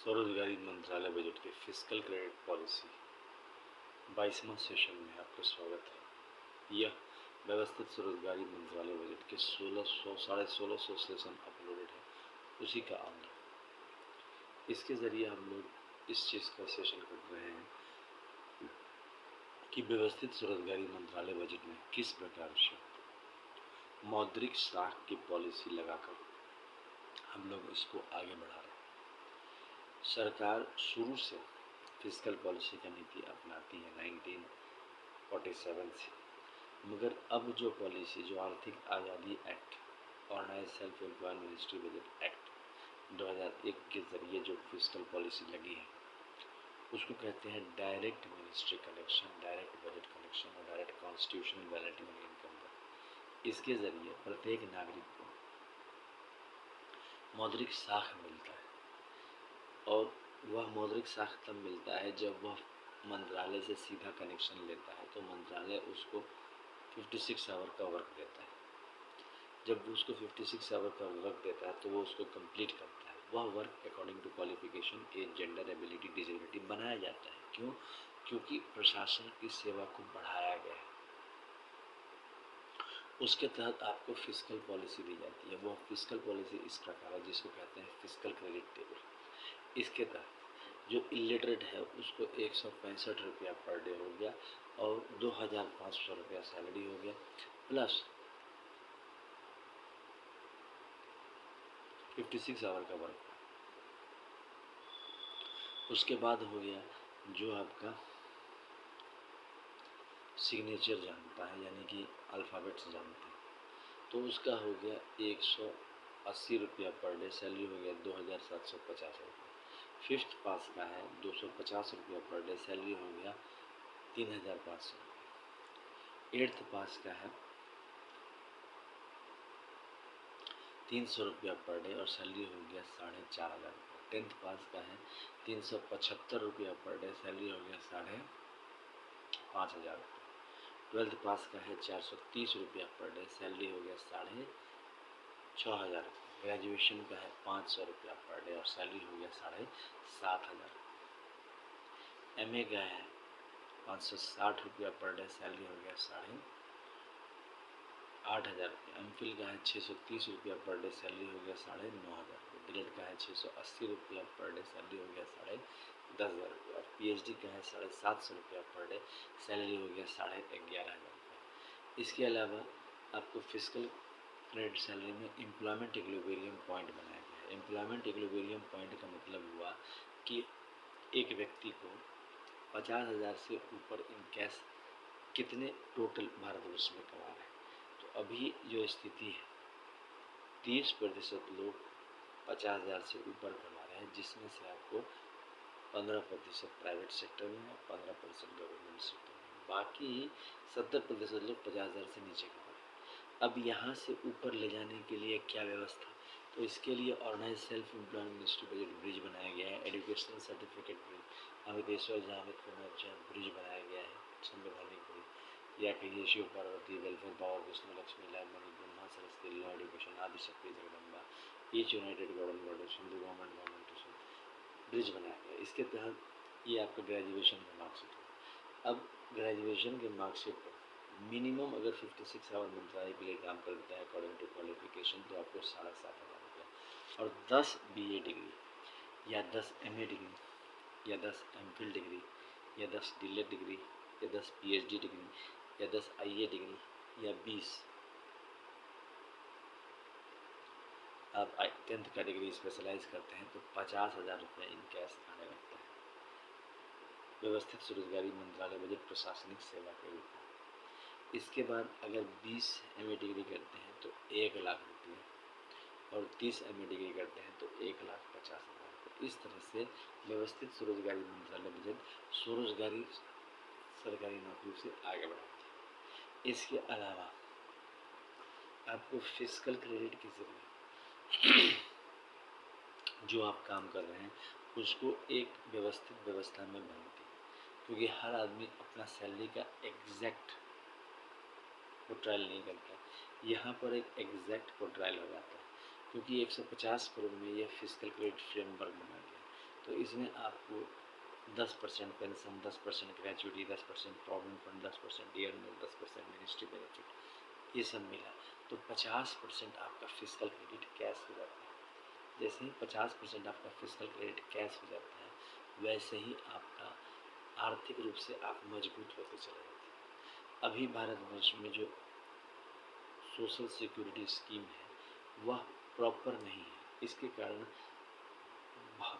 स्वरोजगारी मंत्रालय बजट के फिस्कल क्रेडिट पॉलिसी 22वां सेशन में आपका स्वागत है। यह व्यवस्थित स्वरोजगारी मंत्रालय बजट के 1600 सेशन अपलोडेड है, उसी का अंग है। इसके ज़रिए हम लोग इस चीज़ का सेशन कर रहे हैं कि व्यवस्थित स्वरोजगारी मंत्रालय बजट में किस प्रकार से मौद्रिक साख की पॉलिसी लगाकर हम लोग इसको आगे बढ़ा रहे हैं। सरकार शुरू से फिस्कल पॉलिसी का नीति अपनाती है 1947 से, मगर अब जो पॉलिसी जो आर्थिक आज़ादी एक्ट और नए self employed ministry budget act 2001 के ज़रिए जो फिस्कल पॉलिसी लगी है उसको कहते हैं direct ministry collection, direct budget collection और direct constitutional validity on income का। इसके ज़रिए प्रत्येक नागरिक को मौद्रिक साख मिलता है और वह मौद्रिक साख तब मिलता है जब वह मंत्रालय से सीधा कनेक्शन लेता है, तो मंत्रालय उसको 56 आवर का वर्क देता है। जब वो उसको 56 आवर का वर्क देता है तो वो उसको कंप्लीट करता है। वह work according to qualification, age, gender, ability, disability बनाया जाता है। क्यों? क्योंकि प्रशासन की सेवा को बढ़ाया गया है। उसके तहत आपको फिस्कल पॉलिसी दी जाती है। वह फिस्कल पॉलिसी इस प्रकार है जिसको कहते हैं फिस्कल क्रेडिट टेबल। इसके तहत जो इलिटरेट है उसको 165 रुपया पर डे हो गया और 2500 रुपया सैलरी हो गया, प्लस 56 आवर का वर्क। उसके बाद हो गया जो आपका सिग्नेचर जानता है यानी कि अल्फ़ाबेट्स जानते हैं, तो उसका हो गया 180 रुपया पर डे, सैलरी हो गया 2750 रुपये। फिफ्थ पास का है 250 रुपया पर डे, सैलरी हो गया 3500 रुपये। एट्थ पास का है 300 रुपया पर डे और सैलरी हो गया 4500 रुपये। टेंथ पास का है 375 रुपया पर डे, सैलरी हो गया 5500 रुपये। ट्वेल्थ पास का है 430 रुपया पर डे, सैलरी हो गया 6500 रुपये। ग्रेजुएशन का है 500 रुपया पर डे और सैलरी हो गया 7500 रुपये। MA का है 560 रुपया पर डे, सैलरी हो गया 8500 रुपये। MPhil का है 630 रुपया पर डे, सैलरी हो गया 9500 रुपये। DELED का है 680 रुपया पर डे, सैलरी हो गया 10500 रुपये। और PhD का है 750 रुपया पर डे, सैलरी हो गया 11500 रुपये। इसके अलावा आपको फिस्कल क्रेडिट सैलरी में एम्प्लॉयमेंट इक्विलिब्रियम पॉइंट बनाया गया है। एम्प्लॉयमेंट इक्विलिब्रियम पॉइंट का मतलब हुआ कि एक व्यक्ति को 50,000 से ऊपर इन कैश कितने टोटल भारतवर्ष में कमा रहे हैं। तो अभी जो स्थिति है 30% लोग 50,000 से ऊपर कमा रहे हैं, जिसमें से आपको 15% प्राइवेट सेक्टर में और 15% गवर्नमेंट सेक्टर में, बाकी 70% लोग 50,000 से नीचे कमा रहे हैं। अब यहाँ से ऊपर ले जाने के लिए क्या व्यवस्था? तो इसके लिए organise self employed ministry budget bridge बनाया गया है। Educational certificate bridge, Amiteshwar Javed पुनर्जन ब्रिज बनाया गया है, संवैधानिक ब्रिज, या कहिए Shiv Parvati welfare power, Vishnu Lakshmi lab, Mani Brahma Saraswati law education, Adi Shakti Jagdamba, each united government body, Hindu government bridge बनाया गया। इसके तहत ये आपका ग्रेजुएशन का मार्कशीट है। अब ग्रेजुएशन के मार्कशीट पर मिनिमम अगर 56 आवर मंत्रालय के लिए काम करता है अकॉर्डिंग टू क्वालिफिकेशन, तो आपको 7500 रुपया। और 10 BA डिग्री या 10 MA डिग्री या 10 MPhil डिग्री या 10 DLED डिग्री या 10 PhD डिग्री या 10 IA डिग्री या 20 आप 10th कैटेगरी स्पेशलाइज करते हैं तो 50,000 रुपये इन कैश आने लगता है व्यवस्थित स्वरोजगारी मंत्रालय बजट प्रशासनिक सेवा के रूप में। इसके बाद अगर 20 MA डिग्री करते हैं तो 1 लाख रुपये और 30 MA डिग्री करते हैं तो 1,50,000 रुपये। इस तरह से व्यवस्थित स्वरोजगारी मंत्रालय बजट स्वरोजगारी सरकारी नौकरी से आगे बढ़ाती है। इसके अलावा आपको फिस्कल क्रेडिट के जरिए जो आप काम कर रहे हैं उसको एक व्यवस्थित व्यवस्था में बांधती है, क्योंकि हर आदमी अपना सैलरी का एग्जैक्ट पोर्ट्रायल नहीं करता। यहाँ पर एक एग्जैक्ट पोर्ट्रायल हो जाता है, क्योंकि 150 करोड़ में यह फिस्कल क्रेडिट फ्रेमवर्क बनाया गया। तो इसमें आपको 10% pension, 10% gratuity, 10% provident fund, 10% year में, 10% मिनिस्ट्री बेनिफिट, ये सब मिला तो 50% आपका फिजिकल क्रेडिट कैश हो जाता है। जैसे ही 50% आपका फिजिकल क्रेडिट कैश हो जाता है वैसे ही आपका आर्थिक रूप से आप मजबूत होते चले जाते हैं। अभी भारतवर्ष में जो सोशल सिक्योरिटी स्कीम है वह प्रॉपर नहीं है, इसके कारण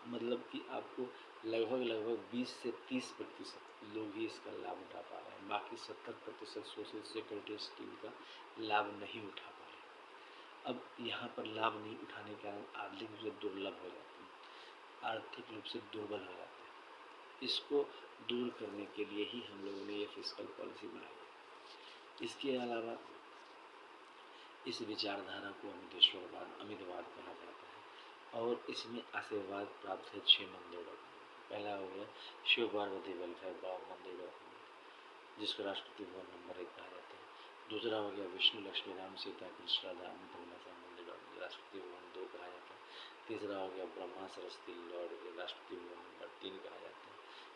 मतलब कि आपको लगभग 20 से 30% लोग ही इसका लाभ उठा पा रहे हैं, बाकी 70% सोशल सिक्योरिटी स्कीम का लाभ नहीं उठा पा रहे हैं। अब यहाँ पर लाभ नहीं उठाने के कारण आर्थिक रूप से दुर्लभ हो जाते हैं, आर्थिक रूप से दुर्बल हो जाते हैं। इसको दूर करने के लिए ही हम लोगों ने ये फिस्कल पॉलिसी बनाई। इसके अलावा इस विचारधारा को अमितवाद कहा जाता है और इसमें आशीर्वाद प्राप्त है 6 मंदिर डॉक्यूमेंट। पहला हो गया शिव पार्वती वेलफेयर मंदिर डॉक्यूमेंट जिसको राष्ट्रपति भवन नंबर 1 कहा जाता है। दूसरा हो गया विष्णु लक्ष्मी राम सीता कृष्ण राधा अमित मंदिर डॉक्यूमेंट राष्ट्रपति भवन 2 कहा जाता है। तीसरा हो गया ब्रह्मा सरस्वती लॉर्ड राष्ट्रपति भवन नंबर 3 कहा जाता है।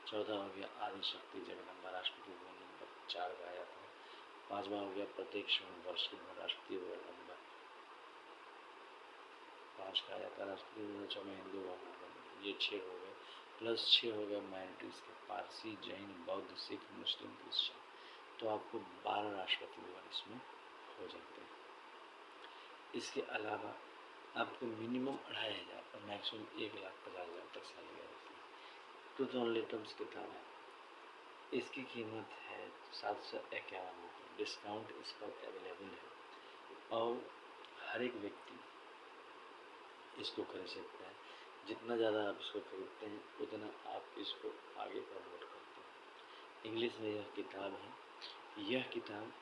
चौथा हो गया आदि शक्ति जगदम्बा राष्ट्रपति भवन नंबर 4 कहा जाता है। पांचवा हो गया प्रत्येक स्वर्ण वर्ष के राष्ट्रपति भवन नंबर 5 कहा जाता है। राष्ट्रपति भवन 6 हिंदू भवन, ये 6 हो गए, प्लस 6 हो गए माइनॉरिटीज़ के पारसी, जैन, बौद्ध, सिख, मुस्लिम, क्रिश्चियन, तो आपको 12 राष्ट्रपति भवन इसमें हो जाते हैं। इसके अलावा आपको मिनिमम 2500 और मैक्सिमम 1,50,000 तक सैलरी रहती है। ट्रूथ ओनली टर्म्स किताब है, इसकी कीमत है 751 रुपये। डिस्काउंट इस पर अवेलेबल है और हर एक व्यक्ति इसको खरीद सकता है। जितना ज़्यादा आप इसको खरीदते हैं उतना आप इसको आगे प्रमोट करते हैं। इंग्लिश में यह किताब है। यह किताब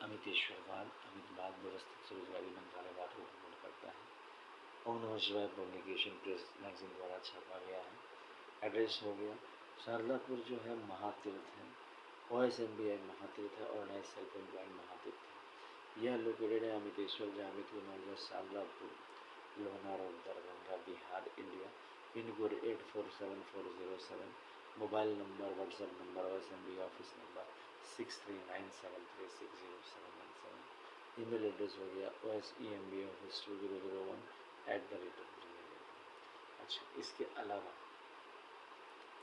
अमितेश्वरवाद, अमितवाद, व्यवस्थित स्वरोजगारी मंत्रालयवाद को प्रमोट करता है। ओम नमः शिवाय पब्लिकेशन प्रेस मैगजीन द्वारा छापा गया है। एड्रेस हो गया शारदापुर जो है महातीर्थ है, OSMBI महातीर्थ है और नए सेल्फ एम्प्लॉयड महातीर्थ है। यह लोकेटेड है Amiteshwar Jamit Nagar Shardapur, Lohna road, Darbhanga, Bihar, India. Pin code 847407। Mobile number, WhatsApp number, OSMBI office number 6397360717। Email address हो गया OSEMBoffice2001@gmail.com। अच्छा, इसके अलावा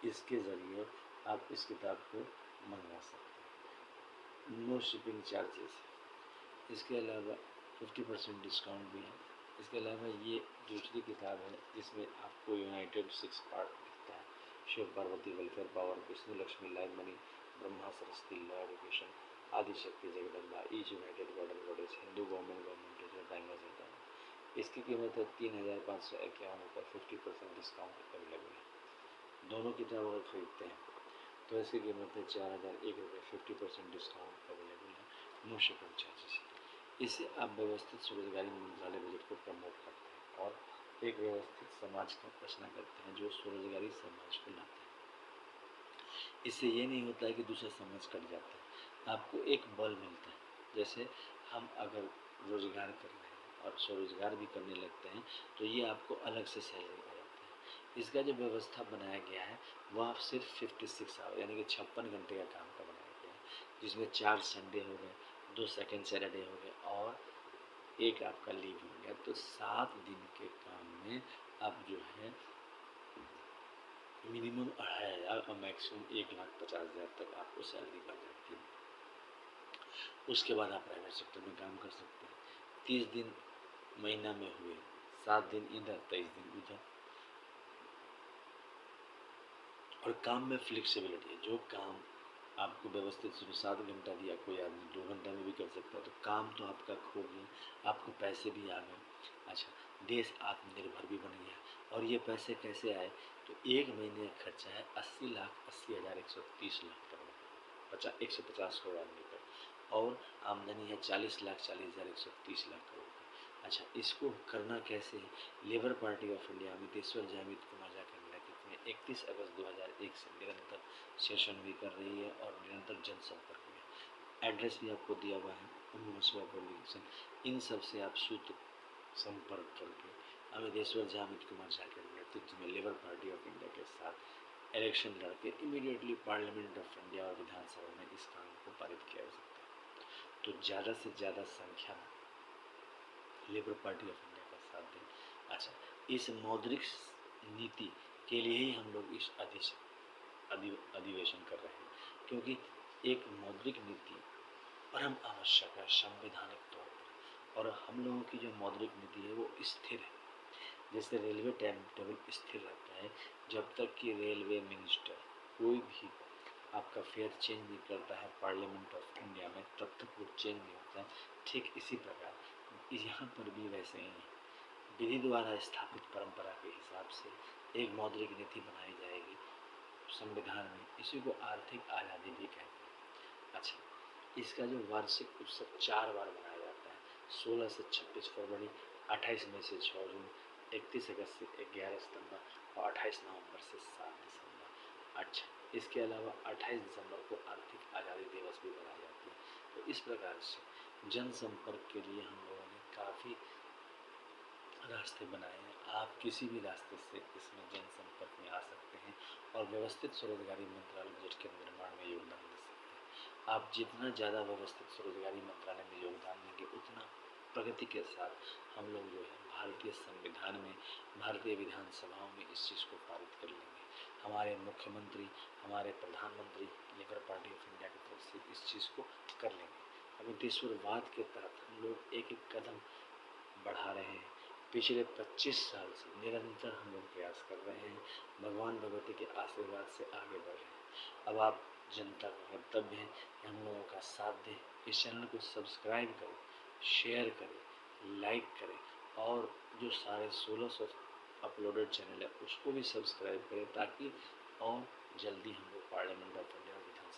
इसके ज़रिए आप इस किताब को मंगवा सकते हैं, नो शिपिंग चार्जेस। इसके अलावा 50% डिस्काउंट भी है। इसके अलावा ये दूसरी किताब है जिसमें आपको यूनाइटेड 6 पार्ट दिखता है। Shiv Parvati welfare power, Vishnu Lakshmi live money, Brahma Saraswati law education, Adi Shakti Jagdamba, each united god and goddess, Hindu government teacher bangles होता है। इसकी कीमत है 3,551 रुपये। 50% डिस्काउंट अवेलेबल है। दोनों किताब अगर खरीदते हैं तो इसकी कीमत है 4,001 रुपये। 50% डिस्काउंट अवेलेबल है, नो शिपिंग चार्जेस। इससे आप व्यवस्थित स्वरोजगारी मंत्रालय बजट को प्रमोट करते हैं और एक व्यवस्थित समाज का रचना करते हैं जो स्वरोजगारी समाज को लाते हैं। इससे ये नहीं होता है कि दूसरा समाज कट जाता है, आपको एक बल मिलता है। जैसे हम अगर रोजगार कर रहे हैं और स्वरोजगार भी करने लगते हैं तो ये आपको अलग से सैलरी आ जाता है। इसका जो व्यवस्था बनाया गया है वह सिर्फ 56 आवर यानी कि 56 घंटे का काम का बनाया गया है, जिसमें 4 संडे हो गए, 2 सेकेंड सैटरडे हो गए और एक आपका लीव हो गया। तो 7 दिन के काम में आप जो है मिनिमम 2,500 और मैक्सिमम 1,50,000 तक आपको सैलरी मिल जाती है। उसके बाद आप प्राइवेट सेक्टर में काम कर सकते हैं। 30 दिन महीना में हुए, 7 दिन इधर, 23 दिन उधर। और काम में फ्लेक्सिबिलिटी है, जो काम आपको व्यवस्थित सुबह 7 घंटा दिया कोई आदमी 2 घंटा में भी कर सकता है, तो काम तो आपका खो गया, आपको पैसे भी आ गए। अच्छा, देश आत्मनिर्भर भी बन गया। और ये पैसे कैसे आए, तो एक महीने का खर्चा है 80,80,130 करोड़, 150 करोड़ आदमी का, और आमदनी है 40,40,130 करोड़ का। अच्छा, इसको करना कैसे है? Labour party of India Amiteshwar जय अमित कुमार झा के नेतृत्व में 31 अगस्त 2001 से निरंतर सेशन भी कर रही है और निरंतर जनसंपर्क में। एड्रेस भी आपको दिया हुआ है, पब्लिकेशन। इन सब से आप सूत्र संपर्क करके अमितेश्वर जय अमित कुमार झा के नेतृत्व में लेबर पार्टी ऑफ इंडिया के साथ इलेक्शन लड़के इमीडिएटली पार्लियामेंट ऑफ इंडिया और विधानसभा में इस कानून को पारित किया जा सकता है। तो ज़्यादा से ज़्यादा संख्या में लेबर पार्टी ऑफ इंडिया का साथ दें। अच्छा, इस मौद्रिक नीति के लिए ही हम लोग इस अधिवेशन कर रहे हैं, क्योंकि एक मौद्रिक नीति परम आवश्यक है संवैधानिक तौर पर। और हम लोगों की जो मौद्रिक नीति है वो स्थिर है। जैसे रेलवे टाइम टेबल स्थिर रहता है, जब तक कि रेलवे मिनिस्टर कोई भी आपका फेयर चेंज नहीं करता है पार्लियामेंट ऑफ इंडिया में, तब तक वो चेंज नहीं होता है। ठीक इसी प्रकार यहाँ पर भी वैसे ही विधि द्वारा स्थापित परंपरा के हिसाब से एक मौद्रिक नीति बनाई जाएगी संविधान में। इसी को आर्थिक आज़ादी भी कहते हैं। अच्छा, इसका जो वार्षिक उत्सव 4 बार मनाया जाता है, 16 से 26 फरवरी, 28 मई से 6 जून, 31 अगस्त से 11 सितंबर और 28 नवंबर से 7 दिसंबर। अच्छा, इसके अलावा 28 दिसंबर को आर्थिक आज़ादी दिवस भी मनाया जाती है। तो इस प्रकार से जनसंपर्क के लिए हम लोगों ने काफ़ी रास्ते बनाए हैं। आप किसी भी रास्ते से इसमें जनसंपर्क में आ सकते हैं और व्यवस्थित स्वरोजगारी मंत्रालय बजट के निर्माण में योगदान दे सकते हैं। आप जितना ज़्यादा व्यवस्थित स्वरोजगारी मंत्रालय में योगदान देंगे, उतना प्रगति के साथ हम लोग जो है भारतीय संविधान में, भारतीय विधानसभाओं में इस चीज़ को पारित कर लेंगे। हमारे मुख्यमंत्री, हमारे प्रधानमंत्री लेबर पार्टी ऑफ इंडिया की तरफ से इस चीज़ को कर लेंगे। अभी देशवाद के तहत हम लोग एक एक कदम बढ़ा रहे हैं। पिछले 25 साल से निरंतर हम लोग प्रयास कर रहे हैं, भगवान भगवती के आशीर्वाद से आगे बढ़ रहे हैं। अब आप जनता का कर्तव्य है कि हम लोगों का साथ दें। इस चैनल को सब्सक्राइब करें, शेयर करें, लाइक करें और जो सारे 1600 अपलोडेड चैनल है उसको भी सब्सक्राइब करें, ताकि और जल्दी हम लोग पार्लियामेंट ऑफ इंडिया विधान